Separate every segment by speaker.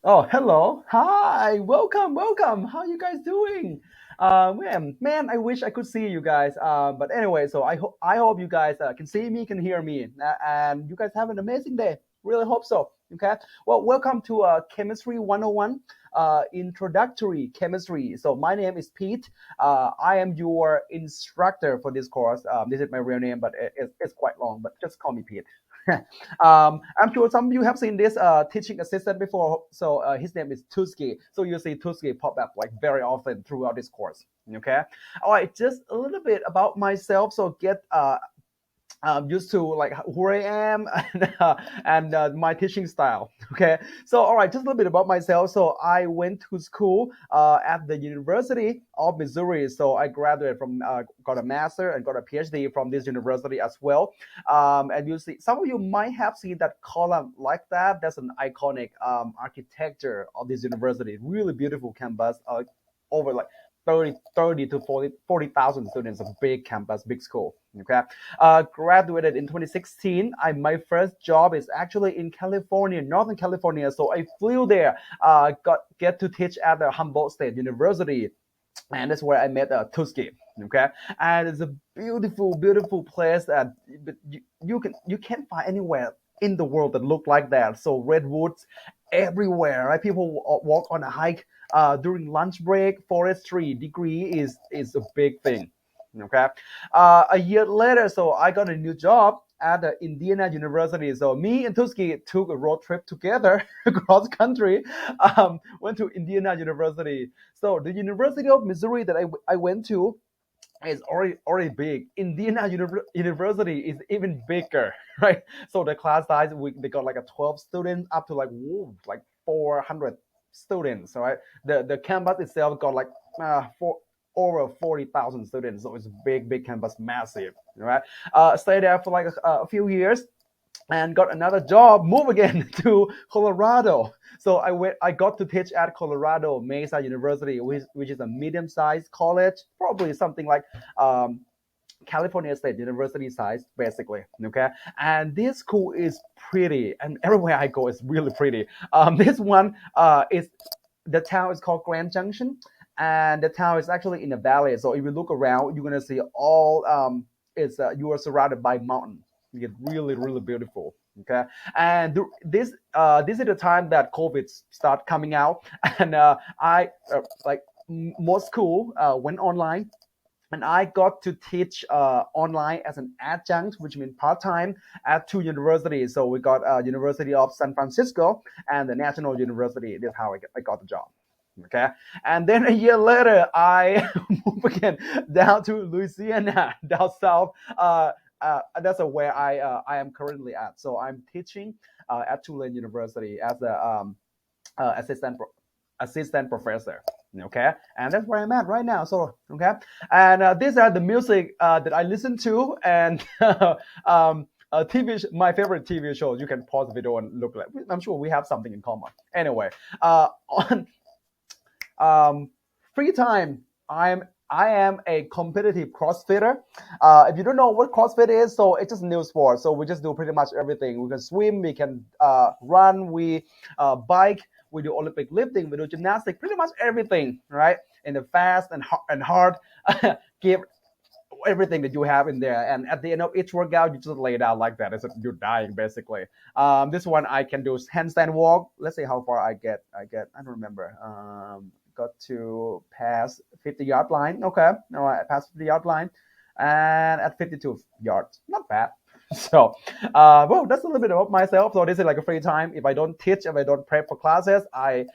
Speaker 1: Oh, hello. Hi. Welcome. How you guys doing? Man, I wish I could see you guys. But anyway, so I hope you guys can see me, can hear me, and you guys have an amazing day. Really hope so. Okay. Well, welcome to Chemistry 101, Introductory Chemistry. So my name is Pete. I am your instructor for this course. This is my real name, but it's quite long. But just call me Pete. I'm sure some of you have seen this teaching assistant before. So his name is Tusky. So you see Tusky pop up like very often throughout this course. Okay. All right. Just a little bit about myself. So get used to like who I am and my teaching style. Okay, so all right, just a little bit about myself. So I went to school at the University of Missouri. So I graduated from, got a master and got a PhD from this university as well. And you see, some of you might have seen that column like that. That's an iconic architecture of this university. Really beautiful campus. Over like 30 to 40,000 students, a big campus, big school. Okay, graduated in 2016. My first job is actually in California, Northern California. So I flew there, get to teach at the Humboldt State University, and that's where I met Tusky. Okay, and it's a beautiful place that you can't find anywhere in the world that look like that. So redwoods everywhere, right? People walk on a hike during lunch break. Forestry degree is a big thing. Okay, a year later, so I got a new job at the Indiana University. So me and Tusky took a road trip together across country. Went to Indiana University. So the University of Missouri that I went to is already big. Indiana University is even bigger, right? So the class size they got like a 12 students up to like whoa, like 400 students, right? The campus itself got like for over 40,000 students, so it's a big campus, massive, right? Stay there for like a few years and got another job, move again to Colorado. So I got to teach at Colorado Mesa University, which is a medium-sized college, probably something like um, California State University size, basically. Okay, and this school is pretty, and everywhere I go is really pretty. This one is the town is called Grand Junction, and the town is actually in a valley. So if you look around, you're gonna see all it's you are surrounded by mountains. It's really beautiful. Okay, and this is the time that COVID start coming out, and I like most school went online, and I got to teach online as an adjunct, which means part time, at two universities. So we got University of San Francisco and the National University. This is how I got the job. Okay, and then a year later, I moved again down to Louisiana, down south. That's where I am currently at. So I'm teaching at Tulane University as a assistant assistant professor. Okay, and that's where I'm at right now. So okay, and these are the music that I listen to, and my favorite TV shows. You can pause the video and look like. I'm sure we have something in common. Anyway, on free time, I am a competitive CrossFitter. If you don't know what CrossFit is, so it's just a new sport. So we just do pretty much everything. We can swim, we can run, we bike, we do Olympic lifting, we do gymnastics, pretty much everything, right? In the fast and hard, give everything that you have in there. And at the end of each workout, you just lay down like that. You're dying basically. This one I can do handstand walk. Let's see how far I get. I don't remember. Got to pass 50-yard line. Okay, all right, I passed 50-yard line, and at 52 yards, not bad. So, well, that's a little bit about myself. So this is like a free time. If I don't teach, if I don't prep for classes, I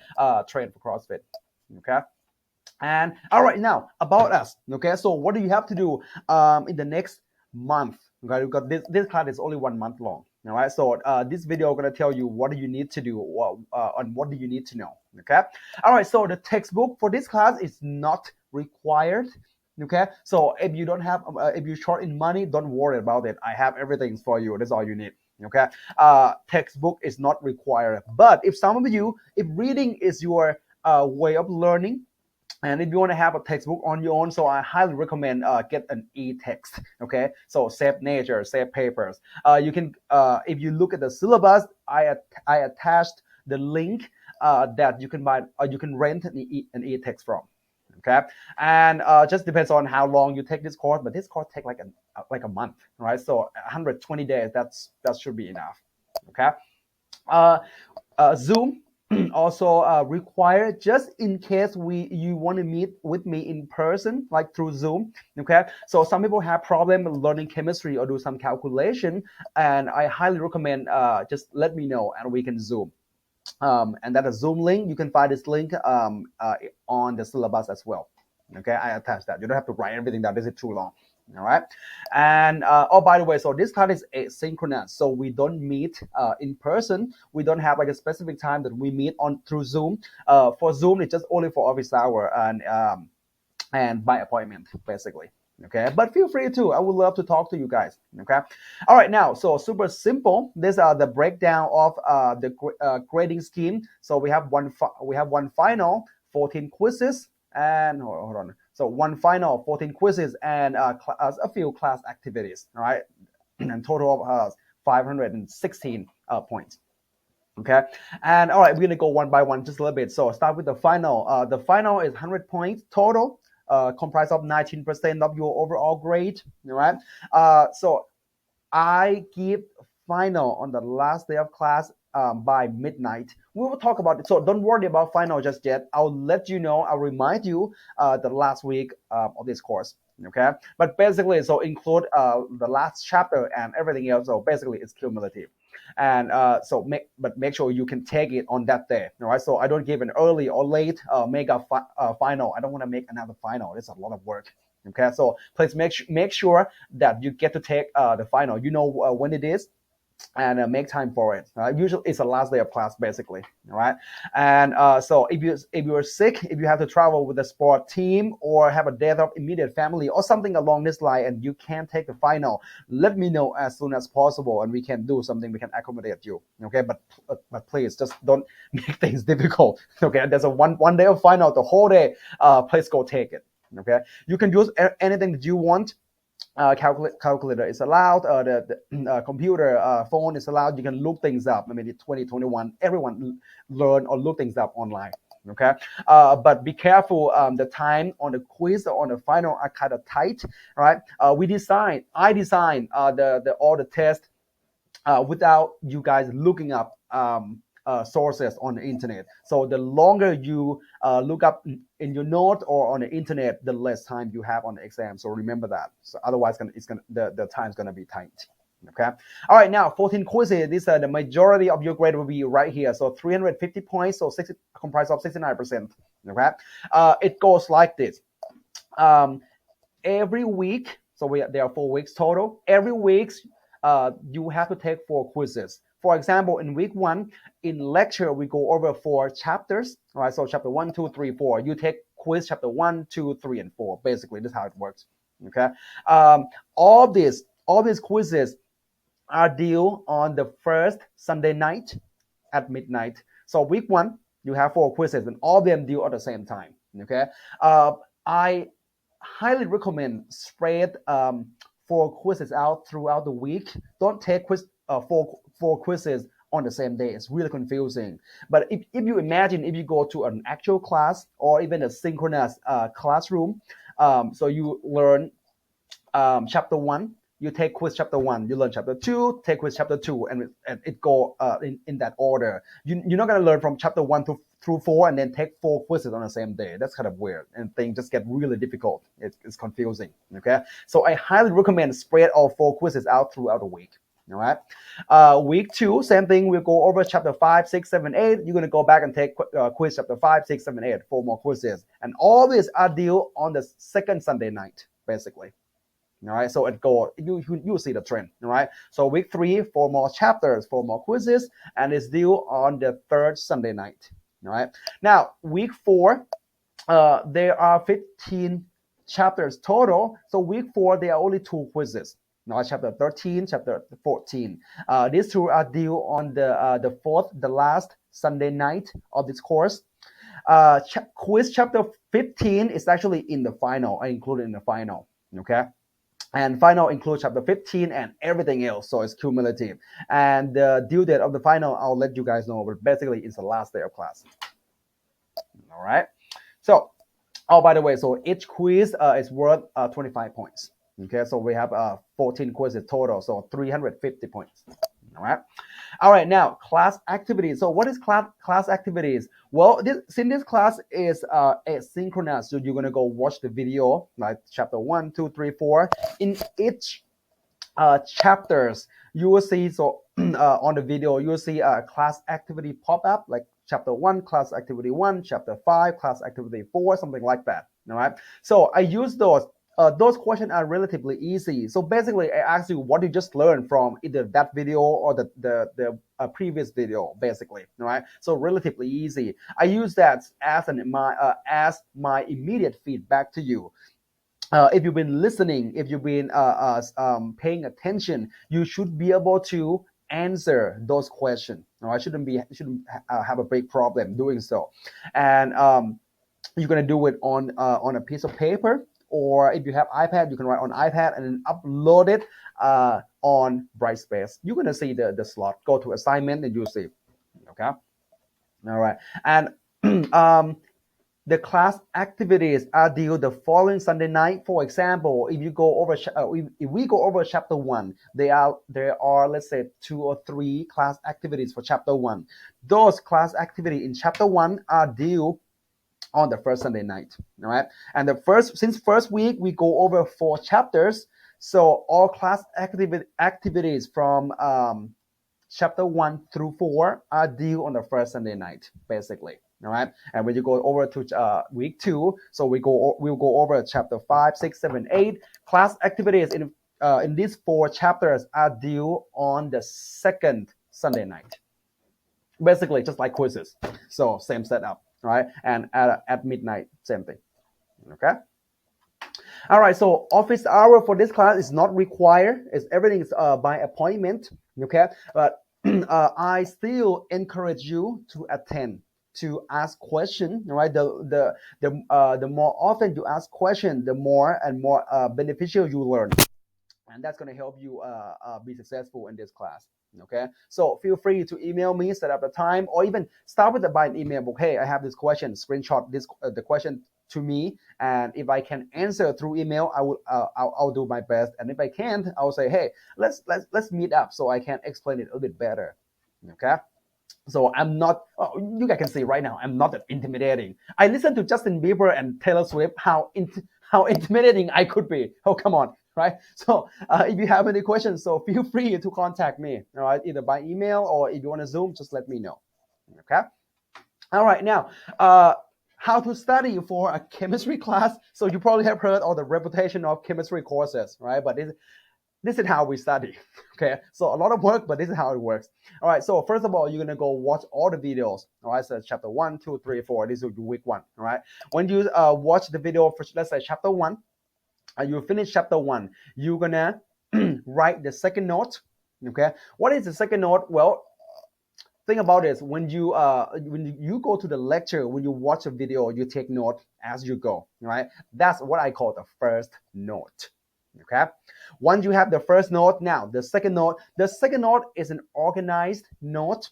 Speaker 1: train for CrossFit. Okay. And all right, now about us. Okay, so what do you have to do in the next month? Okay, we've got this class is only 1 month long. All right, so this video I'm gonna tell you what do you need to do and what do you need to know. Okay, all right, so the textbook for this class is not required. Okay, so if you don't have if you're short in money, don't worry about it. I have everything for you. That's all you need. Okay, textbook is not required. But if some of you, if reading is your way of learning, and if you want to have a textbook on your own, so I highly recommend get an e-text. Okay, so save nature, save papers. You can if you look at the syllabus, I attached the link that you can buy or you can rent an e-text from. Okay, and just depends on how long you take this course, but this course take like a month, right? So 120 days, that should be enough. Okay. Zoom also required just in case you want to meet with me in person, like through Zoom. Okay, so some people have problem learning chemistry or do some calculation, and I highly recommend just let me know and we can Zoom. And that a Zoom link, you can find this link on the syllabus as well. Okay, I attached that. You don't have to write everything down. This is too long. All right. And oh, by the way, so this class is asynchronous, so we don't meet in person. We don't have like a specific time that we meet on through Zoom. For Zoom, it's just only for office hour and by appointment, basically. Okay, but feel free to. I would love to talk to you guys. Okay, all right. Now, so super simple. These are the breakdown of the grading scheme. So we have one final, 14 quizzes, and hold on. So one final, 14 quizzes, and a few class activities. All right, and total of 516 points. Okay, and all right, we're gonna go one by one just a little bit. So start with the final. The final is 100 points total. Comprised of 19% of your overall grade. All right. So I give final on the last day of class by midnight. We will talk about it. So don't worry about final just yet. I'll let you know. I'll remind you the last week of this course. Okay. But basically, so include the last chapter and everything else. So basically, it's cumulative. And so make sure you can take it on that day. All right. So I don't give an early or late mega final. I don't want to make another final. It's a lot of work. Okay. So please make sure that you get to take the final. You know when it is, and make time for it. Usually it's the last day of class, basically. All right. And so if you're sick, if you have to travel with a sport team or have a death of immediate family or something along this line, and you can't take the final, let me know as soon as possible, and we can do something. We can accommodate you. Okay. But please just don't make things difficult. Okay. There's a one day of final, the whole day. Please go take it. Okay. You can use anything that you want. Calculator is allowed, the computer, phone is allowed. You can look things up. I mean, in 2021, everyone learn or look things up online. Okay, but be careful. The time on the quiz or on the final are kind of tight, right? I design all the tests without you guys looking up sources on the internet. So the longer you look up in your note or on the internet, the less time you have on the exam. So remember that. So otherwise, the time's gonna be tight. Okay. All right. Now 14 quizzes. This the majority of your grade will be right here. So 350 points. So comprised of 69%. Okay. It goes like this. Every week. So there are 4 weeks total. Every week, you have to take 4 quizzes. For example, in week 1, in lecture, we go over 4 chapters. All right, so chapter 1, 2, 3, 4. You take quiz chapter 1, 2, 3, and 4. Basically, this is how it works. Okay. All these quizzes are due on the first Sunday night at midnight. So week 1, you have 4 quizzes, and all of them due at the same time. Okay. I highly recommend spread 4 quizzes out throughout the week. Don't take four quizzes on the same day. It's really confusing. But if you imagine if you go to an actual class or even a synchronous classroom, so you learn chapter 1, you take quiz chapter 1, you learn chapter 2, take quiz chapter 2, and it go in that order. You're not going to learn from chapter 1 through 4 and then take 4 quizzes on the same day. That's kind of weird, and things just get really difficult. It's confusing. Okay, so I highly recommend spread all 4 quizzes out throughout the week. All right. Week 2, same thing. We'll go over chapter 5, 6, 7, 8. You're going to go back and take quiz chapter 5, 6, 7, 8, 4 more quizzes. And all these are due on the second Sunday night, basically. All right. So you see the trend. All right. So week 3, 4 more chapters, 4 more quizzes, and it's due on the third Sunday night. All right. Now, week 4, there are 15 chapters total. So week 4, there are only 2 quizzes. Now, chapter 13, chapter 14. These 2 are due on the fourth, the last Sunday night of this course. Quiz chapter 15 is actually in the final. I included in the final. Okay. And final includes chapter 15 and everything else, so it's cumulative. And the due date of the final, I'll let you guys know, but basically it's the last day of class. All right. So, oh, by the way, so each quiz is worth 25 points. Okay, so we have 14 quizzes total, so 350 points. All right. All right, now class activities. So what is class activities? Well, since this class is asynchronous, so you're gonna go watch the video, like chapter 1, 2, 3, 4. In each chapters, you will see, so on the video, you will see a class activity pop up, like chapter 1, class activity 1, chapter 5, class activity 4, something like that. All right. So I use those. Those questions are relatively easy. So basically, I ask you what you just learned from either that video or the previous video, basically. All right. So relatively easy. I use that as my immediate feedback to you. If you've been listening, if you've been paying attention, you should be able to answer those questions. No, I shouldn't have a big problem doing so. And you're gonna do it on a piece of paper, or if you have iPad, you can write on iPad and then upload it on Brightspace. You're gonna see the slot. Go to assignment and you'll see. Okay. All right. And the class activities are due the following Sunday night. For example, if you go over, if we go over chapter 1, there are let's say 2 or 3 class activities for chapter 1. Those class activities in chapter 1 are due on the first Sunday night. All right, and since first week we go over 4 chapters, so all class activities from chapter 1 through 4 are due on the first Sunday night, basically. All right, and when you go over to week 2, so we'll go over chapter 5, 6, 7, 8. Class activities in these 4 chapters are due on the second Sunday night, basically just like quizzes. So same setup, right? And at midnight, same thing. Okay. All right, so office hour for this class is not required. Everything is by appointment. Okay, but I still encourage you to attend, to ask questions. Right, the more often you ask questions, the more and more beneficial you learn, and that's going to help you be successful in this class. Okay, so feel free to email me, set up a time, or even start with by an email. Okay, I have this question. Screenshot the question to me, and if I can answer through email, I'll do my best. And if I can't, I'll say, hey, let's meet up so I can explain it a little bit better. Okay. So I'm not. Oh, you guys can see right now, I'm not that intimidating. I listened to Justin Bieber and Taylor Swift. How intimidating I could be. Oh, come on, right? So if you have any questions, so feel free to contact me. All right, either by email or if you want to Zoom, just let me know. Okay. All right, now how to study for a chemistry class. So you probably have heard all the reputation of chemistry courses, right? But this is how we study. Okay, so a lot of work, but this is how it works. All right, so first of all, you're gonna go watch all the videos. All right, so chapter 1, 2, 3, 4. This is week 1. All right, when you watch the video for, let's say, chapter 1, you finish chapter 1, you're gonna write the second note. Okay, what is the second note? Well, think about this. When you go to the lecture, when you watch a video, you take note as you go. Right, that's what I call the first note. Okay, once you have the first note, now the second note is an organized note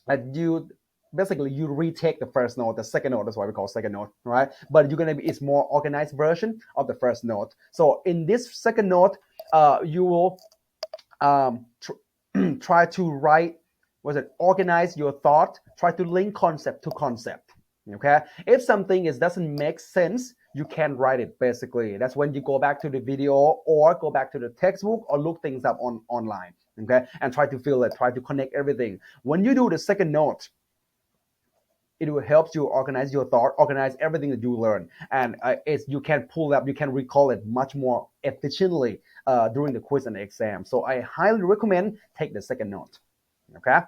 Speaker 1: that you basically you retake the first note. The second note is why we call second note, right? But it's more organized version of the first note. So in this second note, you will try to write, organize your thought, try to link concept to concept. Okay, if something doesn't make sense, you can write it. Basically, that's when you go back to the video or go back to the textbook or look things up online. Okay, and try to feel it, try to connect everything. When you do the second note, it will help you organize your thought, organize everything that you learn, and you can pull up, you can recall it much more efficiently during the quiz and the exam. So I highly recommend take the second note. Okay,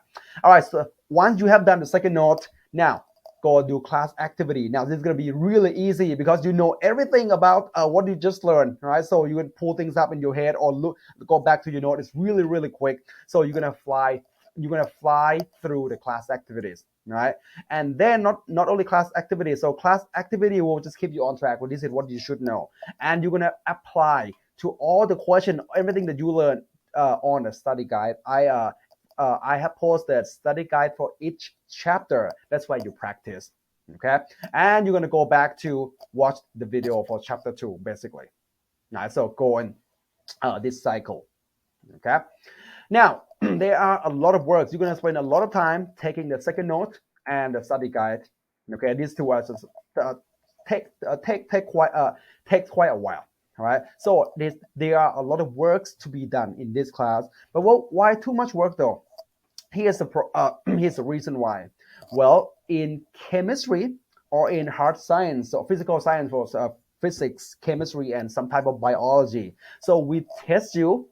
Speaker 1: all right. So once you have done the second note, now go do class activity. Now this is going to be really easy because you know everything about what you just learned, right? So you can pull things up in your head or go back to your note. It's really, really quick. So you're gonna fly through the class activities, right? And then not only class activities. So class activity will just keep you on track. Well, this is what you should know, and you're gonna apply to all the question, everything that you learn on the study guide. I have posted study guide for each chapter. That's why you practice. Okay, and you're gonna go back to watch the video for chapter 2, basically. All right, so go in this cycle. Okay, now there are a lot of works. You're gonna spend a lot of time taking the second note and the study guide. Okay, these two are just, take quite a while. All right, so there are a lot of works to be done in this class. But why too much work though? Here's the reason why. Well, in chemistry or in hard science or physical science, for physics, chemistry, and some type of biology, so we test you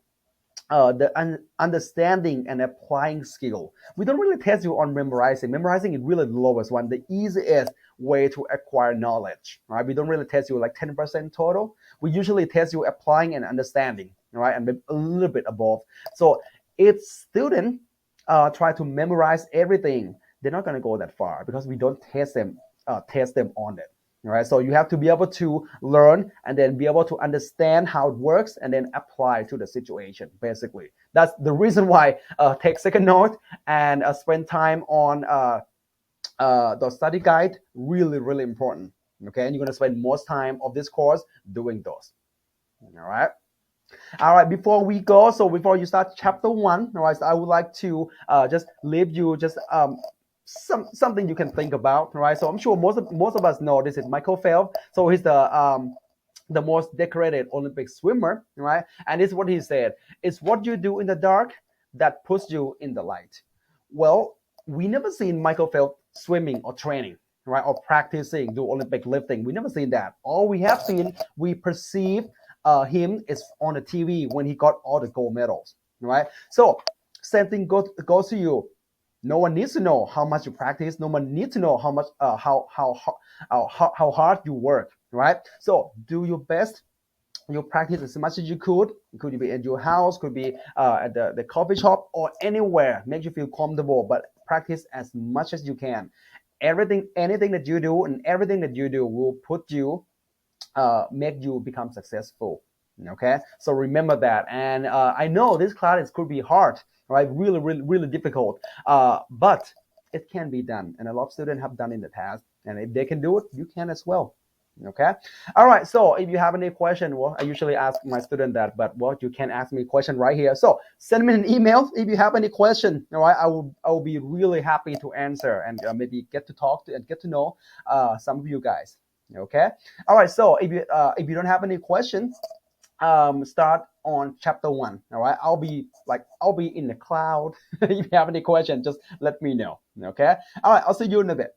Speaker 1: the understanding and applying skill. We don't really test you on memorizing. Memorizing is really the lowest one, the easiest way to acquire knowledge. Right? We don't really test you like 10% total. We usually test you applying and understanding, right? And a little bit above. So if students try to memorize everything, they're not going to go that far because we don't test them on it. All right, so you have to be able to learn and then be able to understand how it works and then apply to the situation. Basically, that's the reason why take second note and spend time on the study guide. Really, really important. Okay, and you're going to spend most time of this course doing those. All right. All right, before we go, so before you start chapter 1, all right, so I would like to just leave you just something you can think about, right? So I'm sure most of us know this is Michael Phelps. So he's the most decorated Olympic swimmer, right? And this is what he said: "It's what you do in the dark that puts you in the light." Well, we never seen Michael Phelps swimming or training, right, or practicing do Olympic lifting. We never seen that. All we have seen, we perceive him is on the TV when he got all the gold medals, right? So same thing goes to you. No one needs to know how much you practice. No one needs to know how much how hard you work, right? So do your best. You practice as much as you could. Could be at your house, could be at the coffee shop or anywhere. Make you feel comfortable, but practice as much as you can. Anything that you do, and everything that you do will put you make you become successful. Okay, so remember that. And I know this class could be hard, right? Really, really, really difficult. But it can be done, and a lot of students have done in the past. And if they can do it, you can as well. Okay. All right. So if you have any question, well, I usually ask my student that, but well, you can ask me a question right here. So send me an email if you have any question. All right. I will be really happy to answer and maybe get to talk to and get to know some of you guys. Okay. All right. So if you don't have any questions, start on chapter 1. All right. I'll be in the cloud. If you have any questions, just let me know. Okay. All right. I'll see you in a bit.